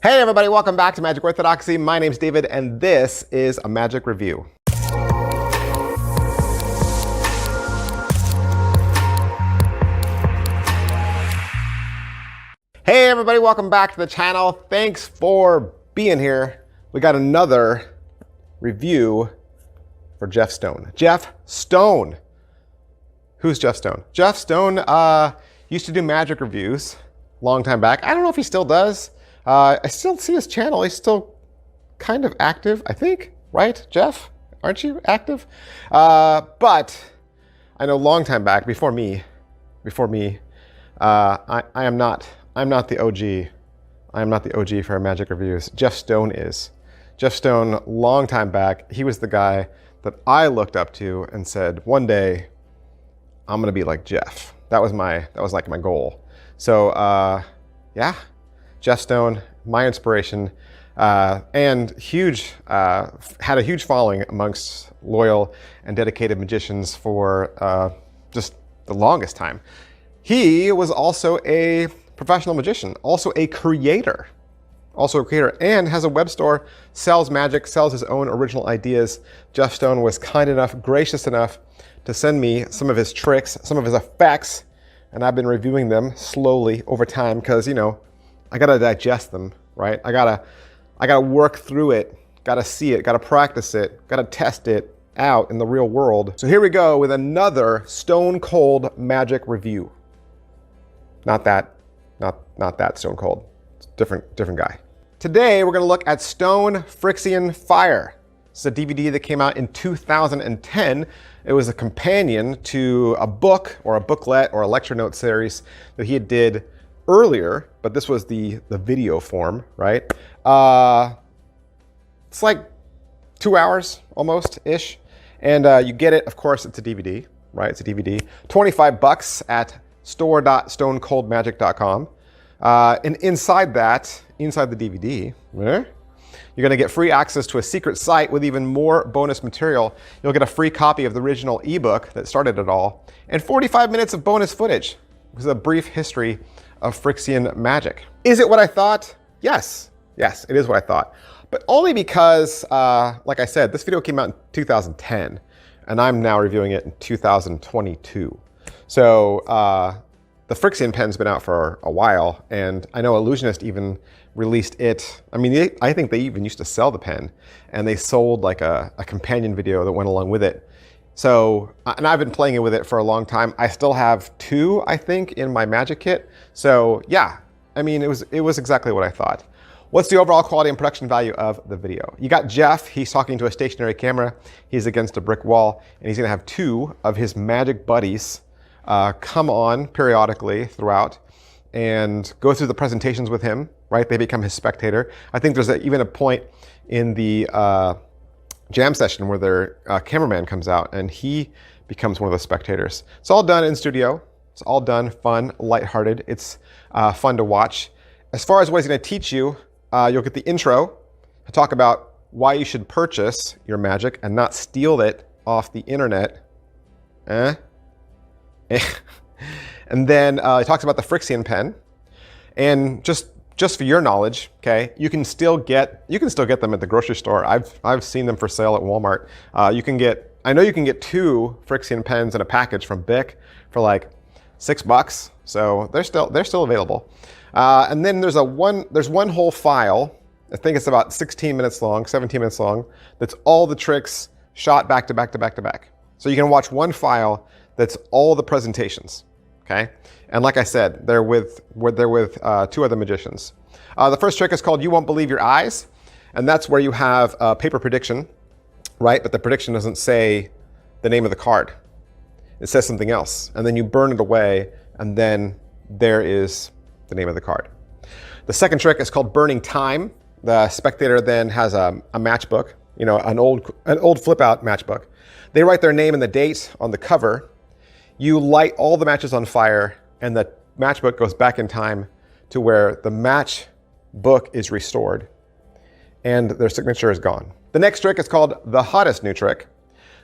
Hey everybody, welcome back to Magic Orthodoxy. My name's David and this is a magic review. Hey everybody, welcome back to the channel. Thanks for being here. We got another review for Jeff Stone. Jeff Stone. Who's Jeff Stone? Jeff Stone used to do magic reviews a long time back. I don't know if he still does. I still see his channel. He's still kind of active, I think, right, Jeff? Aren't you active? But I know a long time back, before me, I'm not the OG. I am not the OG for magic reviews. Jeff Stone is. Jeff Stone, long time back, he was the guy that I looked up to and said, one day, I'm gonna be like Jeff. That was like my goal. So yeah. Jeff Stone, my inspiration, and had a huge following amongst loyal and dedicated magicians for just the longest time. He was also a professional magician, also a creator, and has a web store, sells magic, sells his own original ideas. Jeff Stone was kind enough, gracious enough to send me some of his tricks, some of his effects, and I've been reviewing them slowly over time because, you know, I gotta digest them, right? I gotta work through it, gotta see it, gotta practice it, gotta test it out in the real world. So here we go with another stone cold magic review. Not that stone cold. It's different guy. Today we're gonna look at Stone Frixion Fire. It's a DVD that came out in 2010. It was a companion to a book or a booklet or a lecture note series that he did earlier, but this was the video form, right? It's like 2 hours almost-ish. And you get it, of course, it's a DVD, right? It's a DVD. 25 bucks at store.stonecoldmagic.com. And inside the DVD, you're gonna get free access to a secret site with even more bonus material. You'll get a free copy of the original ebook that started it all, and 45 minutes of bonus footage. It was a brief history of Frixion magic. Is it what I thought? Yes, it is what I thought. But only because, like I said, this video came out in 2010, and I'm now reviewing it in 2022. So the Frixion pen's been out for a while, and I know Illusionist even released it. I mean, I think they even used to sell the pen, and they sold like a companion video that went along with it. So, and I've been playing it with it for a long time. I still have 2, I think, in my magic kit. So yeah, I mean, it was exactly what I thought. What's the overall quality and production value of the video? You got Jeff, he's talking to a stationary camera. He's against a brick wall, and he's gonna have 2 of his magic buddies come on periodically throughout and go through the presentations with him, right? They become his spectator. I think there's even a point in the jam session where their cameraman comes out and he becomes one of the spectators. It's all done in studio. It's all done fun, lighthearted. It's fun to watch. As far as what he's going to teach you, you'll get the intro to talk about why you should purchase your magic and not steal it off the internet. And then he talks about the Frixion pen. And just for your knowledge, okay, you can still get them at the grocery store. I've seen them for sale at Walmart. I know you can get 2 Frixion pens in a package from Bic for like $6. So they're still available. And then there's one whole file. I think it's about 16 minutes long, 17 minutes long. That's all the tricks shot back to back to back to back. So you can watch one file that's all the presentations. Okay, and like I said, they're with 2 other magicians. The first trick is called "You Won't Believe Your Eyes," and that's where you have a paper prediction, right? But the prediction doesn't say the name of the card; it says something else, and then you burn it away, and then there is the name of the card. The second trick is called "Burning Time." The spectator then has a matchbook, you know, an old flip-out matchbook. They write their name and the date on the cover. You light all the matches on fire, and the matchbook goes back in time to where the matchbook is restored, and their signature is gone. The next trick is called the hottest new trick.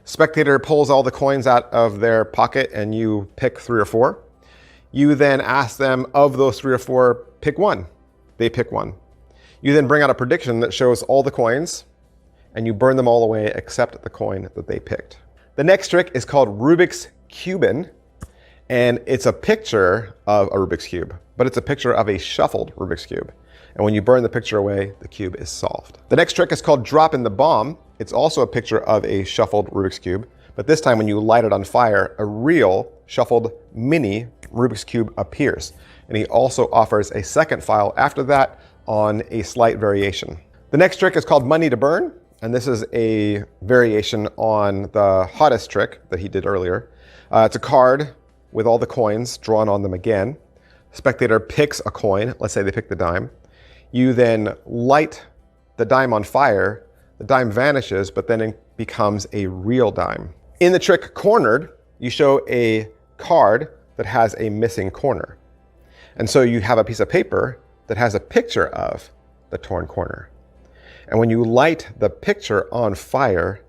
Spectator pulls all the coins out of their pocket, and you pick 3 or 4. You then ask them, of those 3 or 4, pick one. They pick one. You then bring out a prediction that shows all the coins, and you burn them all away except the coin that they picked. The next trick is called Rubiks Cube, and it's a picture of a Rubik's Cube, but it's a picture of a shuffled Rubik's Cube. And when you burn the picture away, the cube is solved. The next trick is called Drop in the Bomb. It's also a picture of a shuffled Rubik's Cube, but this time when you light it on fire, a real shuffled mini Rubik's Cube appears. And he also offers a second file after that on a slight variation. The next trick is called Money to Burn, and this is a variation on the hottest trick that he did earlier. It's a card with all the coins drawn on them again. Spectator picks a coin, let's say they pick the dime. You then light the dime on fire, the dime vanishes, but then it becomes a real dime. In the trick Cornered, you show a card that has a missing corner. And so you have a piece of paper that has a picture of the torn corner. And when you light the picture on fire,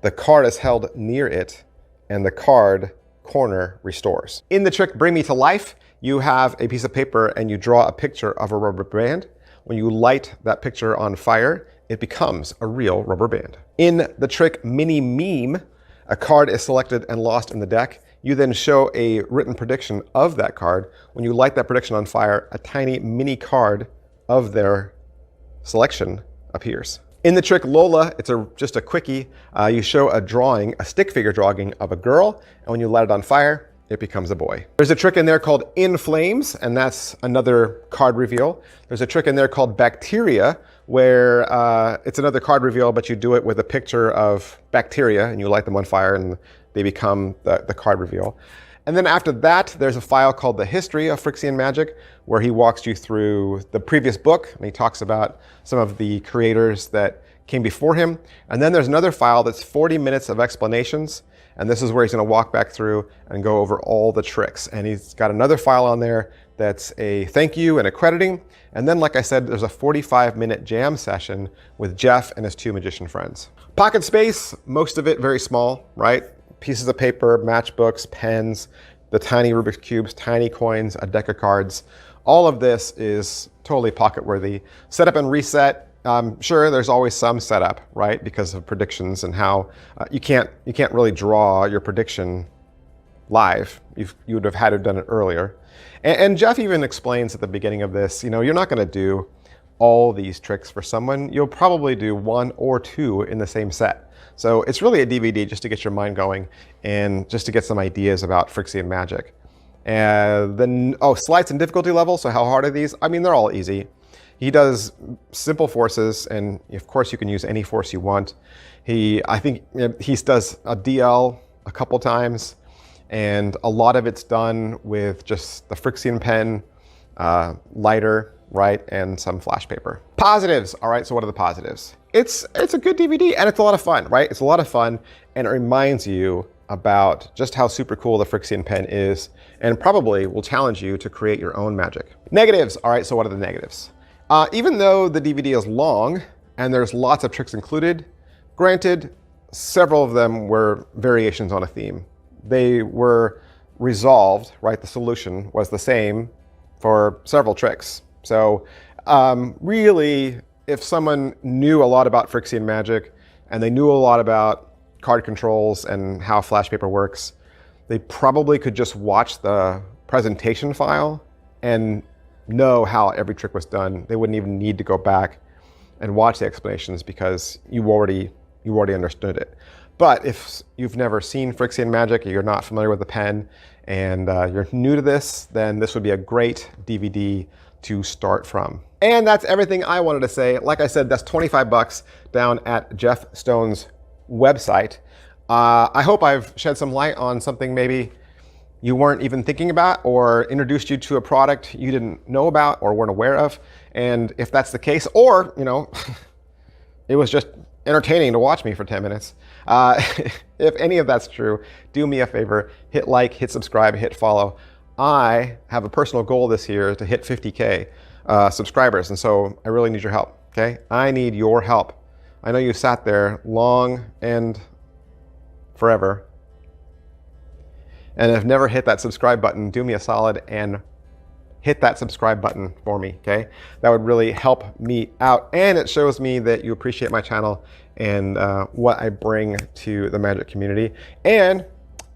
the card is held near it and the card corner restores. In the trick Bring Me to Life, you have a piece of paper and you draw a picture of a rubber band. When you light that picture on fire, it becomes a real rubber band. In the trick Mini Meme, a card is selected and lost in the deck. You then show a written prediction of that card. When you light that prediction on fire, a tiny mini card of their selection appears. In the trick Lola, it's just a quickie. You show a drawing, a stick figure drawing of a girl, and when you light it on fire, it becomes a boy. There's a trick in there called In Flames, and that's another card reveal. There's a trick in there called Bacteria, where it's another card reveal, but you do it with a picture of bacteria, and you light them on fire, and they become the card reveal. And then after that, there's a file called The History of Frixion Magic, where he walks you through the previous book, and he talks about some of the creators that came before him. And then there's another file that's 40 minutes of explanations, and this is where he's going to walk back through and go over all the tricks. And he's got another file on there that's a thank you and accrediting. And then, like I said, there's a 45-minute jam session with Jeff and his two magician friends. Pocket space, most of it very small, right? Pieces of paper, matchbooks, pens, the tiny Rubik's Cubes, tiny coins, a deck of cards. All of this is totally pocket worthy. Setup and reset. Sure, there's always some setup, right? Because of predictions and how you can't really draw your prediction live. You would have had to have done it earlier. And Jeff even explains at the beginning of this, you're not going to do all these tricks for someone. You'll probably do one or two in the same set. So it's really a DVD just to get your mind going and just to get some ideas about Frixion magic. And then, slights and difficulty level. So how hard are these? I mean, they're all easy. He does simple forces, and of course you can use any force you want. I think he does a DL a couple times, and a lot of it's done with just the Frixion pen, lighter, right, and some flash paper. Positives. All right, so what are the positives? It's a good DVD, and it's a lot of fun, right? It's a lot of fun, and it reminds you about just how super cool the Frixion pen is, and probably will challenge you to create your own magic. Negatives. All right, so what are the negatives? Even though the DVD is long and there's lots of tricks included, granted, several of them were variations on a theme. They were resolved, right? The solution was the same for several tricks. So really, if someone knew a lot about Frixion magic and they knew a lot about card controls and how flash paper works, they probably could just watch the presentation file and know how every trick was done. They wouldn't even need to go back and watch the explanations because you already understood it. But if you've never seen Frixion magic, you're not familiar with the pen, and you're new to this, then this would be a great DVD to start from. And that's everything I wanted to say. Like I said, that's 25 bucks down at Jeff Stone's website. I hope I've shed some light on something maybe you weren't even thinking about, or introduced you to a product you didn't know about or weren't aware of. And if that's the case, or it was just entertaining to watch me for 10 minutes. If any of that's true, do me a favor, hit like, hit subscribe, hit follow. I have a personal goal this year to hit 50K subscribers, and so I really need your help, okay? I need your help. I know you sat there long and forever and have never hit that subscribe button. Do me a solid and hit that subscribe button for me, okay? That would really help me out, and it shows me that you appreciate my channel and what I bring to the magic community. And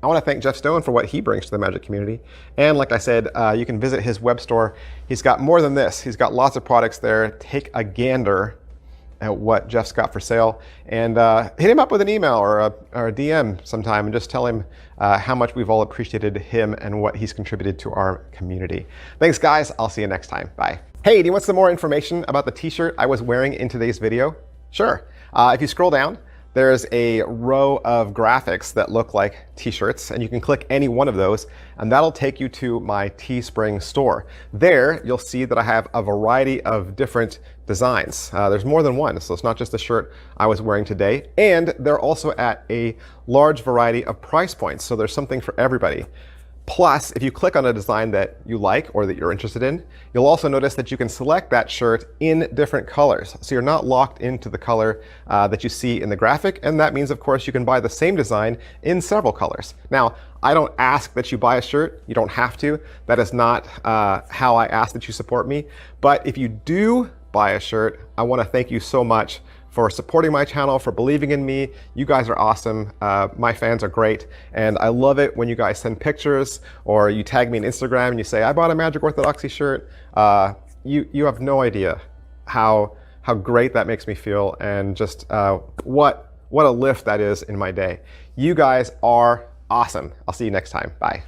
I want to thank Jeff Stone for what he brings to the magic community. And like I said, you can visit his web store. He's got more than this. He's got lots of products there. Take a gander at what Jeff's got for sale, and hit him up with an email or a DM sometime and just tell him how much we've all appreciated him and what he's contributed to our community. Thanks, guys. I'll see you next time. Bye. Hey, do you want some more information about the t-shirt I was wearing in today's video? Sure. If you scroll down, there's a row of graphics that look like t-shirts, and you can click any one of those, and that'll take you to my Teespring store. There, you'll see that I have a variety of different designs. There's more than one, so it's not just the shirt I was wearing today. And they're also at a large variety of price points, so there's something for everybody. Plus, if you click on a design that you like or that you're interested in, you'll also notice that you can select that shirt in different colors. So you're not locked into the color that you see in the graphic. And that means, of course, you can buy the same design in several colors. Now, I don't ask that you buy a shirt. You don't have to. That is not how I ask that you support me. But if you do buy a shirt, I want to thank you so much for supporting my channel, for believing in me. You guys are awesome. My fans are great. And I love it when you guys send pictures or you tag me on Instagram and you say, I bought a Magic Orthodoxy shirt. You have no idea how great that makes me feel, and just what a lift that is in my day. You guys are awesome. I'll see you next time. Bye.